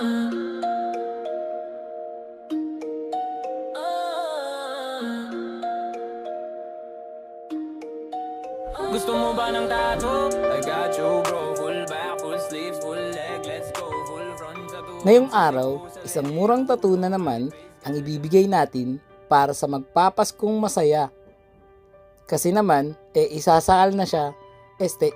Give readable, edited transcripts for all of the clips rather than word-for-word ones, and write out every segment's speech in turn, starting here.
Gusto mo ba ng tattoo? I got you bro. Full back, full sleeves, full leg. Let's go, full front tattoo. Ngayong araw, isang murang tattoo na naman ang ibibigay natin para sa magpapaskong masaya. Kasi naman, isasakal na siya,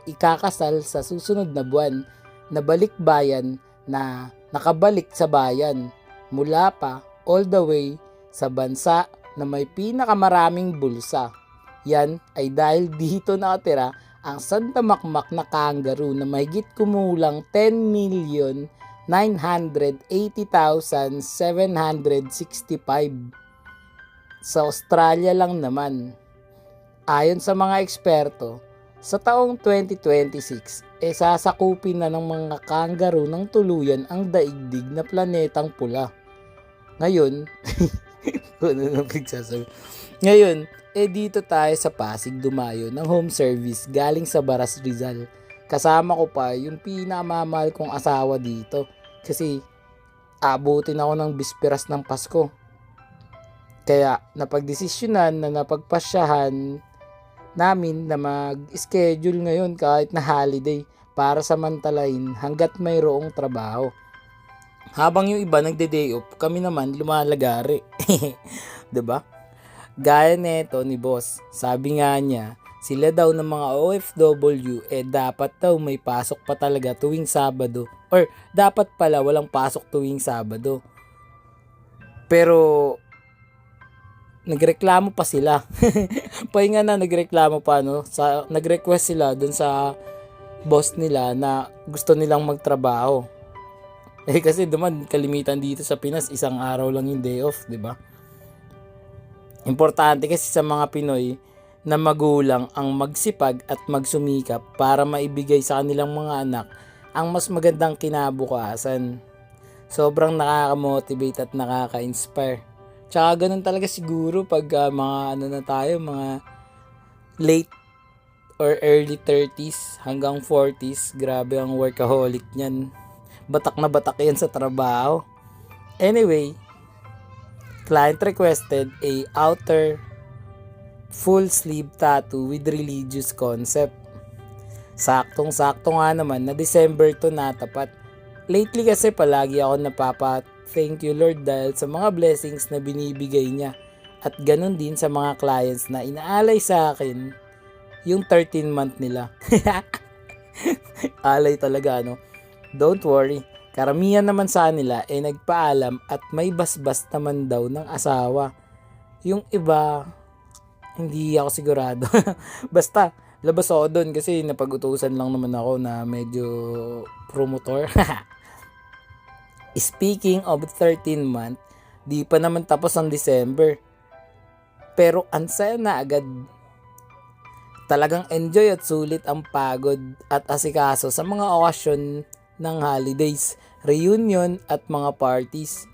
ikakasal sa susunod na buwan na balikbayan na nakabalik sa bayan mula pa all the way sa bansa na may pinakamaraming bulsa. Yan ay dahil dito nakatira ang Santa Makmak na kangaroo na mahigit kumulang 10,980,765 sa Australia lang naman. Ayon sa mga eksperto, sa taong 2026, sasakupin na ng mga kangaroo ng tuluyan ang daigdig na planetang pula. Ngayon, Ngayon, dito tayo sa Pasig dumayo ng home service galing sa Baras Rizal. Kasama ko pa yung pinakamamahal kong asawa dito kasi abutin ako ng bisperas ng Pasko. Kaya napagdesisyonan na napagpasyahan namin na mag-schedule ngayon kahit na holiday para samantalahin hanggat mayroong trabaho. Habang yung iba nagde-day off, kami naman lumalagari. 'Di ba? Gaya nito ni boss, sabi nga niya, sila daw ng mga OFW dapat daw may pasok pa talaga tuwing Sabado or dapat pala walang pasok tuwing Sabado. Pero nagreklamo pa sila. Pahinga na nagreklamo pa nag-request sila dun sa boss nila na gusto nilang magtrabaho. Kasi naman kalimitan dito sa Pinas isang araw lang yung day off, 'di ba? Importante kasi sa mga Pinoy na magulang ang magsipag at magsumikap para maibigay sa kanilang mga anak ang mas magandang kinabukasan. Sobrang nakaka-motivate at nakaka-inspire. Tsaka ganun talaga siguro pag mga mga late or early 30s hanggang 40s. Grabe ang workaholic niyan. Batak na batak yan sa trabaho. Anyway, client requested a outer full sleeve tattoo with religious concept. Saktong-sakto nga naman na December to natapat. Lately kasi palagi ako thank you Lord dahil sa mga blessings na binibigay niya. At ganun din sa mga clients na inaalay sa akin yung 13 month nila. Alay talaga Don't worry. Karamihan naman sa nila nagpaalam at may basbas naman daw ng asawa. Yung iba, hindi ako sigurado. Basta, labas ako doon kasi napag-utusan lang naman ako na medyo promotor. Speaking of 13 month, di pa naman tapos ang December. Pero ansaya na agad. Talagang enjoy at sulit ang pagod at asikaso sa mga okasyon ng holidays, reunion at mga parties.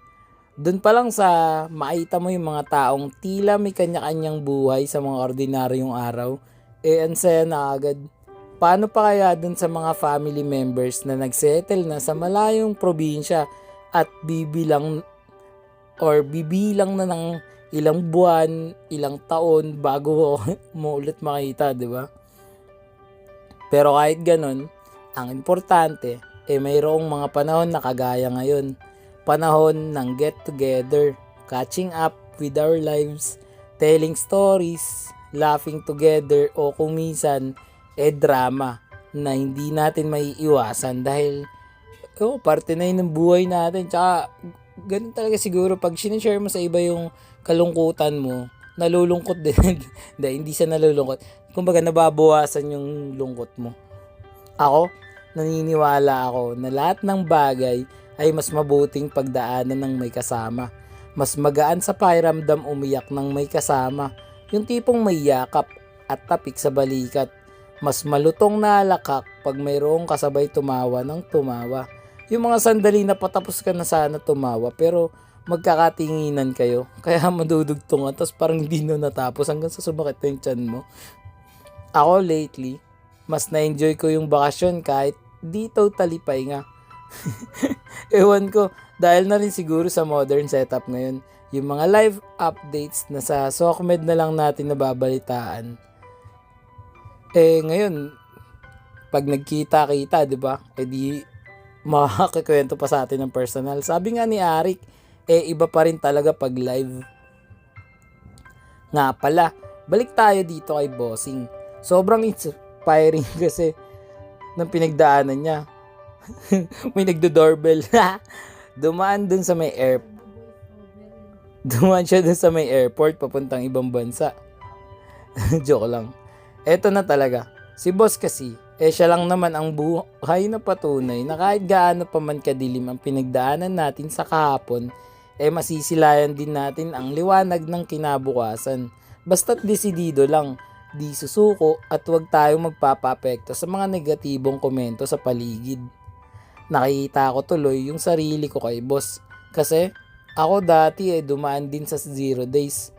Doon pa lang sa makita mo yung mga taong tila may kanya-kanyang buhay sa mga ordinaryong araw, ang saya na agad. Paano pa kaya doon sa mga family members na nagsettle na sa malayong probinsya at bibilang na ng ilang buwan, ilang taon bago mo ulit makita, di ba? Pero kahit ganun, ang importante mayroong mga panahon na kagaya ngayon. Panahon ng get together, catching up with our lives, telling stories, laughing together o kung minsan drama na hindi natin maiiwasan dahil parte na yun ng buhay natin. Tsaka ganun talaga siguro pag sinishare mo sa iba yung kalungkutan mo, nalulungkot din. Hindi siya nalulungkot. Kumbaga nababawasan yung lungkot mo. Naniniwala ako na lahat ng bagay ay mas mabuting pagdaanan ng may kasama. Mas magaan sa pakiramdam umiyak ng may kasama. Yung tipong may yakap at tapik sa balikat. Mas malutong na alakak pag mayroong kasabay tumawa ng tumawa. Yung mga sandali na patapos ka na sana tumawa pero magkakatinginan kayo. Kaya madudugtong at tapos parang hindi na natapos hanggang sa sumakit na yung tiyan mo. Ako lately, mas na-enjoy ko yung bakasyon kahit di totally pahinga. Ewan ko, dahil na rin siguro sa modern setup ngayon, yung mga live updates na sa SOCMED na lang natin nababalitaan. Ngayon, pag nagkita-kita, di ba? Di makakikwento pa sa atin ng personal. Sabi nga ni Arik, iba pa rin talaga pag live. Nga pala, balik tayo dito kay Bossing. Sobrang inspiring kasi ng pinagdaanan niya. May nagdo-doorbell. Dumaan dun sa may Dumaan siya dun sa may airport papuntang ibang bansa. Joke lang. Eto na talaga. Si boss kasi, siya lang naman ang buhay na patunay na kahit gaano pa man kadilim ang pinagdaanan natin sa kahapon, masisilayan din natin ang liwanag ng kinabukasan. Basta't desidido lang, di susuko at huwag tayong magpapapekto sa mga negatibong komento sa paligid. Nakikita ko tuloy yung sarili ko kay boss. Kasi ako dati dumaan din sa 0 days.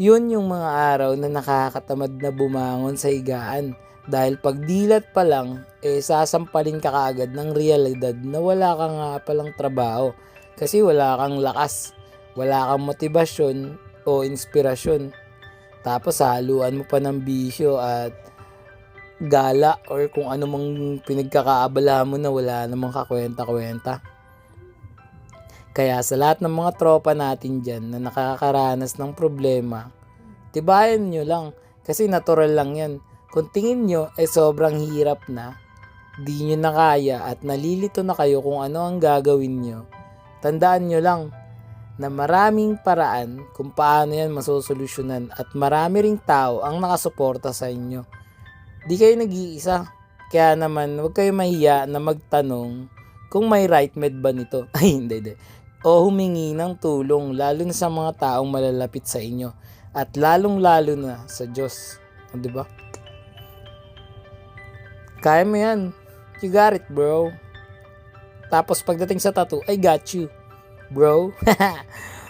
Yun yung mga araw na nakakatamad na bumangon sa higaan. Dahil pagdilat pa lang, sasampalin ka kaagad ng realidad na wala ka nga palang trabaho. Kasi wala kang lakas, wala kang motibasyon o inspirasyon. Tapos haluan mo pa ng bisyo at gala or kung ano mang pinagkakaabala mo na wala namang kakwenta-kwenta. Kaya sa lahat ng mga tropa natin dyan na nakakaranas ng problema, tibayan nyo lang kasi natural lang yan. Kung tingin nyo sobrang hirap na, di nyo na kaya at nalilito na kayo kung ano ang gagawin nyo, tandaan nyo lang na maraming paraan kung paano yan masosolusyonan at marami ring tao ang nakasuporta sa inyo. Di kayo nag-iisa. Kaya naman, huwag kayo mahiya na magtanong kung may right med ba nito. Ay, hindi. O humingi ng tulong lalo na sa mga taong malalapit sa inyo at lalong-lalo na sa Diyos. O, diba? Kaya mo yan. You got it, bro. Tapos pagdating sa tattoo, I got you, bro.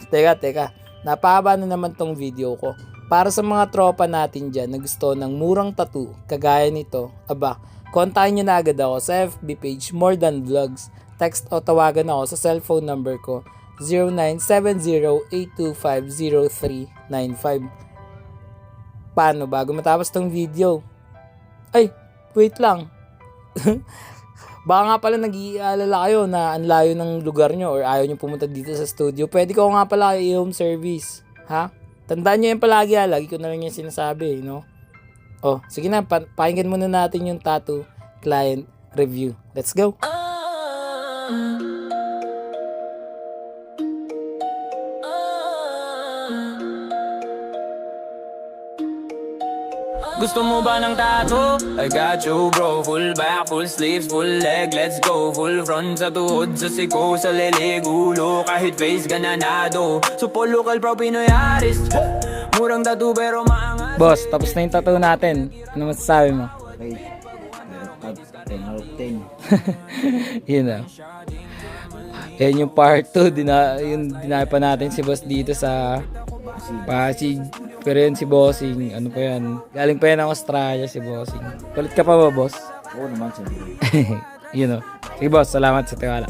Teka. Napahaba na naman tong video ko. Para sa mga tropa natin dyan na gusto ng murang tattoo, kagaya nito, kontakin nyo na agad ako sa FB page More Than Vlogs. Text o tawagan ako sa cellphone number ko 0970-825-0395. Paano bago matapos tong video? Ay, wait lang. Baka nga pala nag-iaalala kayo na ang layo ng lugar nyo or ayaw nyo pumunta dito sa studio. Pwede ko nga pala i-home service. Ha? Tandaan nyo yan palagi lagi ko na lang yung sinasabi, no? Sige na, pakinggan muna natin yung tattoo client review. Let's go! Gusto mo ba ng tattoo? I got you bro. Full back, full sleeves, full leg. Let's go. Full front sa tuhod, sa siko, sa lilig, ulo. Kahit face gananado. Supo local pro Pinoy artist. Murang tattoo pero maangas. Boss, tapos na yung tattoo natin. Ano masasabi mo? Okay. 10 out of 10. Yun na. Yan yung part 2. Dinay pa natin si boss dito sa Pasig. Pero yun si Bossing. Ano pa yan? Galing pa yan ng Australia si Bossing. Kulit ka pa ba, boss? Oo naman, siyempre. Yun o. Sige boss, salamat sa tiwala.